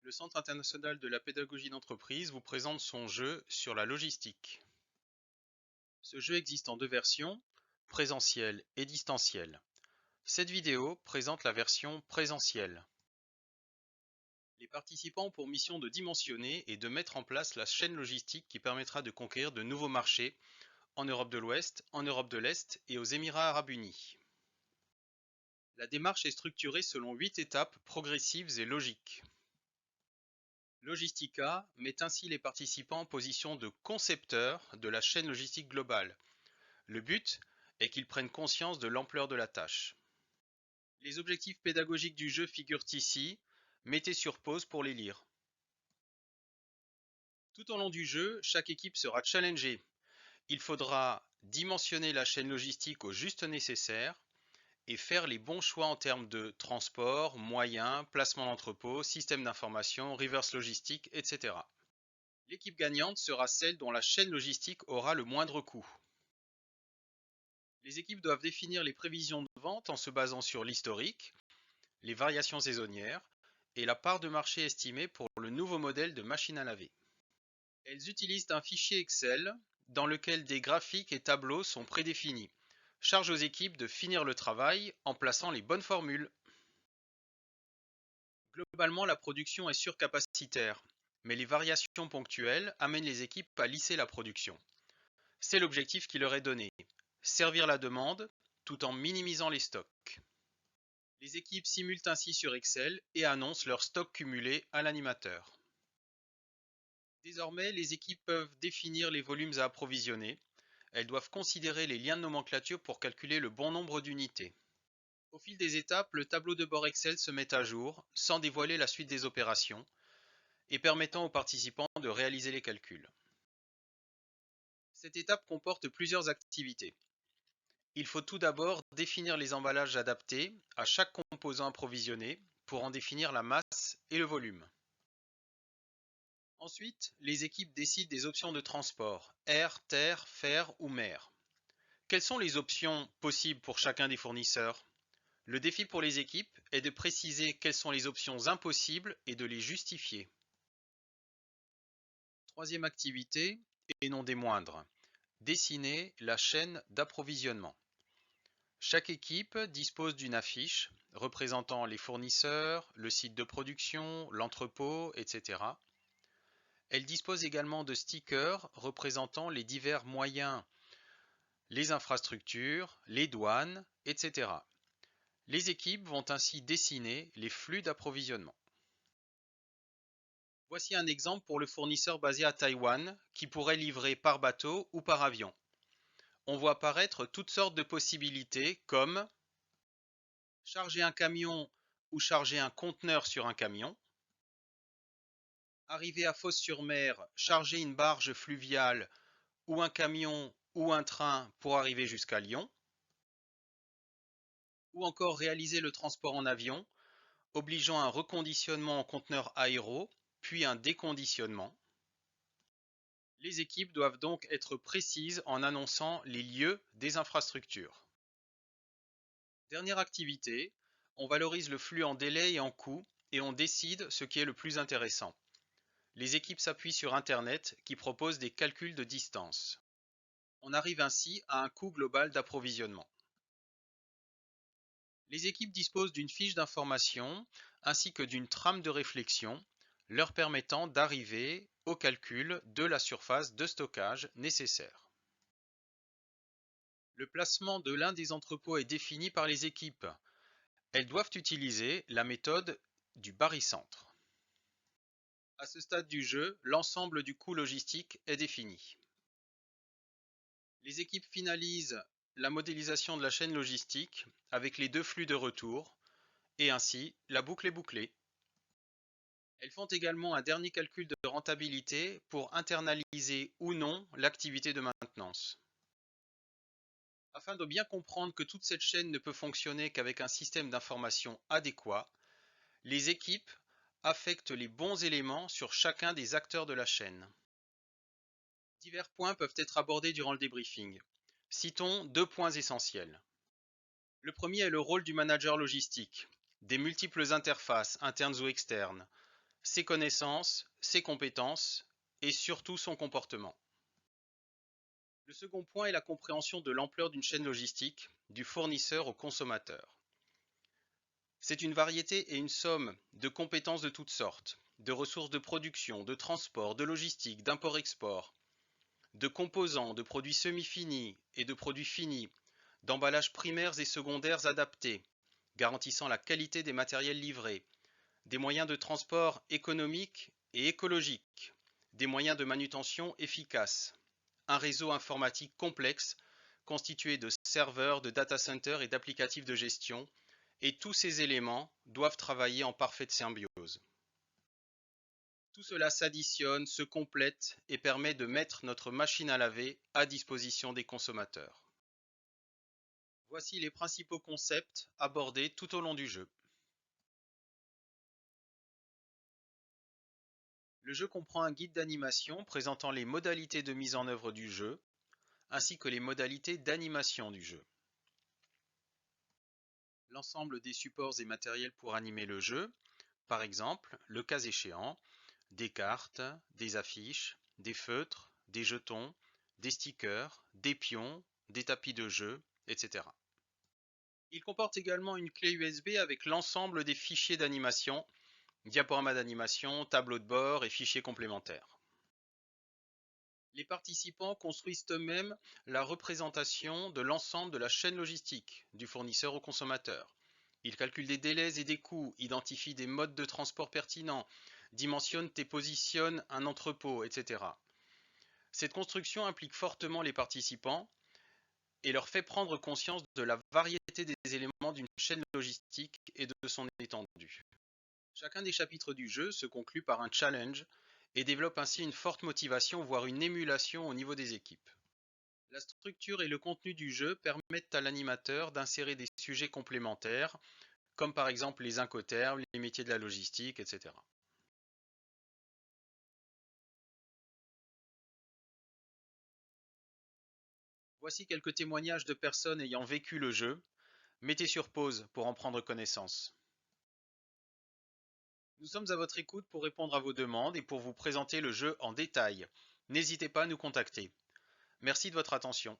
Le Centre international de la pédagogie d'entreprise vous présente son jeu sur la logistique. Ce jeu existe en deux versions, présentielle et distancielle. Cette vidéo présente la version présentielle. Les participants ont pour mission de dimensionner et de mettre en place la chaîne logistique qui permettra de conquérir de nouveaux marchés en Europe de l'Ouest, en Europe de l'Est et aux Émirats arabes unis. La démarche est structurée selon 8 étapes progressives et logiques. Logistica met ainsi les participants en position de concepteurs de la chaîne logistique globale. Le but est qu'ils prennent conscience de l'ampleur de la tâche. Les objectifs pédagogiques du jeu figurent ici, mettez sur pause pour les lire. Tout au long du jeu, chaque équipe sera challengée. Il faudra dimensionner la chaîne logistique au juste nécessaire et faire les bons choix en termes de transport, moyens, placement d'entrepôt, système d'information, reverse logistique, etc. L'équipe gagnante sera celle dont la chaîne logistique aura le moindre coût. Les équipes doivent définir les prévisions de vente en se basant sur l'historique, les variations saisonnières et la part de marché estimée pour le nouveau modèle de machine à laver. Elles utilisent un fichier Excel dans lequel des graphiques et tableaux sont prédéfinis. Charge aux équipes de finir le travail en plaçant les bonnes formules. Globalement, la production est surcapacitaire, mais les variations ponctuelles amènent les équipes à lisser la production. C'est l'objectif qui leur est donné, servir la demande tout en minimisant les stocks. Les équipes simulent ainsi sur Excel et annoncent leur stock cumulé à l'animateur. Désormais, les équipes peuvent définir les volumes à approvisionner. Elles doivent considérer les liens de nomenclature pour calculer le bon nombre d'unités. Au fil des étapes, le tableau de bord Excel se met à jour, sans dévoiler la suite des opérations, et permettant aux participants de réaliser les calculs. Cette étape comporte plusieurs activités. Il faut tout d'abord définir les emballages adaptés à chaque composant approvisionné pour en définir la masse et le volume. Ensuite, les équipes décident des options de transport, air, terre, fer ou mer. Quelles sont les options possibles pour chacun des fournisseurs? Le défi pour les équipes est de préciser quelles sont les options impossibles et de les justifier. Troisième activité, et non des moindres, dessiner la chaîne d'approvisionnement. Chaque équipe dispose d'une affiche représentant les fournisseurs, le site de production, l'entrepôt, etc. Elle dispose également de stickers représentant les divers moyens, les infrastructures, les douanes, etc. Les équipes vont ainsi dessiner les flux d'approvisionnement. Voici un exemple pour le fournisseur basé à Taïwan qui pourrait livrer par bateau ou par avion. On voit apparaître toutes sortes de possibilités comme charger un camion ou charger un conteneur sur un camion, arriver à Fos-sur-Mer, charger une barge fluviale ou un camion ou un train pour arriver jusqu'à Lyon, ou encore réaliser le transport en avion, obligeant un reconditionnement en conteneur aéro, puis un déconditionnement. Les équipes doivent donc être précises en annonçant les lieux des infrastructures. Dernière activité, on valorise le flux en délai et en coût et on décide ce qui est le plus intéressant. Les équipes s'appuient sur Internet qui propose des calculs de distance. On arrive ainsi à un coût global d'approvisionnement. Les équipes disposent d'une fiche d'information ainsi que d'une trame de réflexion leur permettant d'arriver au calcul de la surface de stockage nécessaire. Le placement de l'un des entrepôts est défini par les équipes. Elles doivent utiliser la méthode du barycentre. À ce stade du jeu, l'ensemble du coût logistique est défini. Les équipes finalisent la modélisation de la chaîne logistique avec les deux flux de retour et ainsi la boucle est bouclée. Elles font également un dernier calcul de rentabilité pour internaliser ou non l'activité de maintenance. Afin de bien comprendre que toute cette chaîne ne peut fonctionner qu'avec un système d'information adéquat, les équipes affectent les bons éléments sur chacun des acteurs de la chaîne. Divers points peuvent être abordés durant le débriefing. Citons deux points essentiels. Le premier est le rôle du manager logistique, des multiples interfaces, internes ou externes, ses connaissances, ses compétences et surtout son comportement. Le second point est la compréhension de l'ampleur d'une chaîne logistique, du fournisseur au consommateur. C'est une variété et une somme de compétences de toutes sortes, de ressources de production, de transport, de logistique, d'import-export, de composants, de produits semi-finis et de produits finis, d'emballages primaires et secondaires adaptés, garantissant la qualité des matériels livrés, des moyens de transport économiques et écologiques, des moyens de manutention efficaces, un réseau informatique complexe constitué de serveurs, de data centers et d'applicatifs de gestion, et tous ces éléments doivent travailler en parfaite symbiose. Tout cela s'additionne, se complète et permet de mettre notre machine à laver à disposition des consommateurs. Voici les principaux concepts abordés tout au long du jeu. Le jeu comprend un guide d'animation présentant les modalités de mise en œuvre du jeu, ainsi que les modalités d'animation du jeu. L'ensemble des supports et matériels pour animer le jeu, par exemple, le cas échéant, des cartes, des affiches, des feutres, des jetons, des stickers, des pions, des tapis de jeu, etc. Il comporte également une clé USB avec l'ensemble des fichiers d'animation, diaporamas d'animation, tableaux de bord et fichiers complémentaires. Les participants construisent eux-mêmes la représentation de l'ensemble de la chaîne logistique, du fournisseur au consommateur. Ils calculent des délais et des coûts, identifient des modes de transport pertinents, dimensionnent et positionnent un entrepôt, etc. Cette construction implique fortement les participants et leur fait prendre conscience de la variété des éléments d'une chaîne logistique et de son étendue. Chacun des chapitres du jeu se conclut par un challenge et développe ainsi une forte motivation, voire une émulation au niveau des équipes. La structure et le contenu du jeu permettent à l'animateur d'insérer des sujets complémentaires, comme par exemple les incoterms, les métiers de la logistique, etc. Voici quelques témoignages de personnes ayant vécu le jeu. Mettez sur pause pour en prendre connaissance. Nous sommes à votre écoute pour répondre à vos demandes et pour vous présenter le jeu en détail. N'hésitez pas à nous contacter. Merci de votre attention.